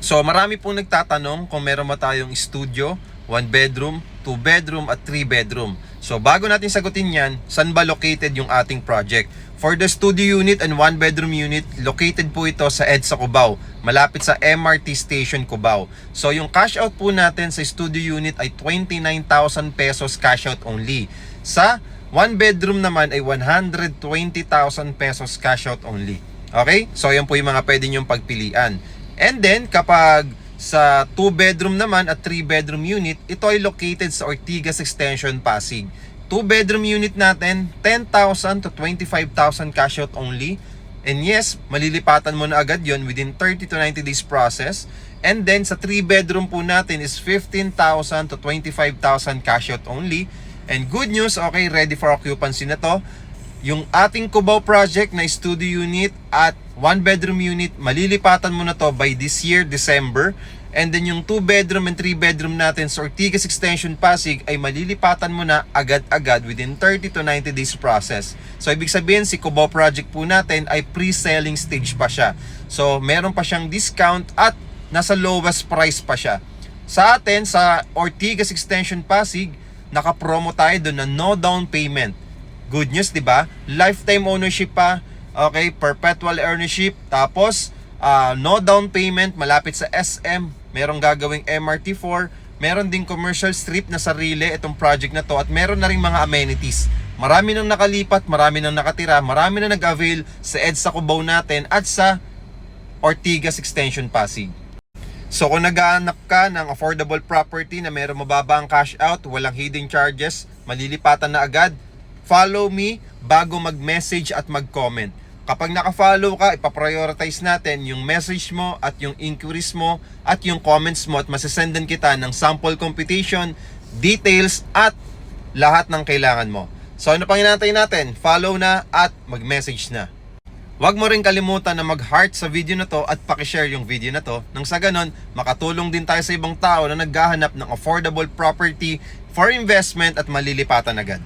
So marami pong nagtatanong kung meron ba tayong studio, 1 bedroom, 2 bedroom at 3 bedroom. So bago natin sagutin yan, saan ba located yung ating project? For the studio unit and 1 bedroom unit, located po ito sa EDSA Cubao, malapit sa MRT Station Cubao. So yung cash out po natin sa studio unit ay 29,000 pesos cash out only. Sa 1 bedroom naman ay 120,000 pesos cash out only. Okay? So yan po yung mga pwede nyong pagpilian. And then, kapag sa 2 bedroom naman at 3 bedroom unit, ito ay located sa Ortigas Extension, Pasig. 2 bedroom unit natin, 10,000 to 25,000 cash out only. And yes, malilipatan mo na agad yon within 30 to 90 days process. And then, sa 3 bedroom po natin is 15,000 to 25,000 cash out only. And good news, okay, ready for occupancy na to. Yung ating Cubao project na studio unit at 1 bedroom unit, malilipatan mo na to by this year, December. And then yung 2 bedroom and 3 bedroom natin sa Ortigas Extension, Pasig ay malilipatan mo na agad-agad within 30 to 90 days process. So ibig sabihin, si Cubao project po natin ay pre-selling stage pa siya. So meron pa siyang discount at nasa lowest price pa siya. Sa atin, sa Ortigas Extension, Pasig, naka-promo tayo doon na no down payment. Good news, di ba? Lifetime ownership pa. Okay, perpetual ownership. Tapos, no down payment, malapit sa SM. Merong gagawing MRT4. Meron ding commercial strip na sarili itong project na to. At meron na rin mga amenities. Marami nang nakalipat, marami nang nakatira, marami nang nag-avail sa EDSA Cubao natin at sa Ortigas Extension, Pasig. So kung naghahanap ka ng affordable property na meron mababa ang cash out, walang hidden charges, malilipatan na agad, follow me bago mag-message at mag-comment. Kapag naka-follow ka, ipaprioritize natin yung message mo at yung inquiries mo at yung comments mo at masisendan kita ng sample computation, details at lahat ng kailangan mo. So ano pang hinantay natin? Follow na at mag-message na. Huwag mo rin kalimutan na mag-heart sa video na to at pakishare yung video na to nang sa ganon, makatulong din tayo sa ibang tao na naghahanap ng affordable property for investment at malilipatan agad.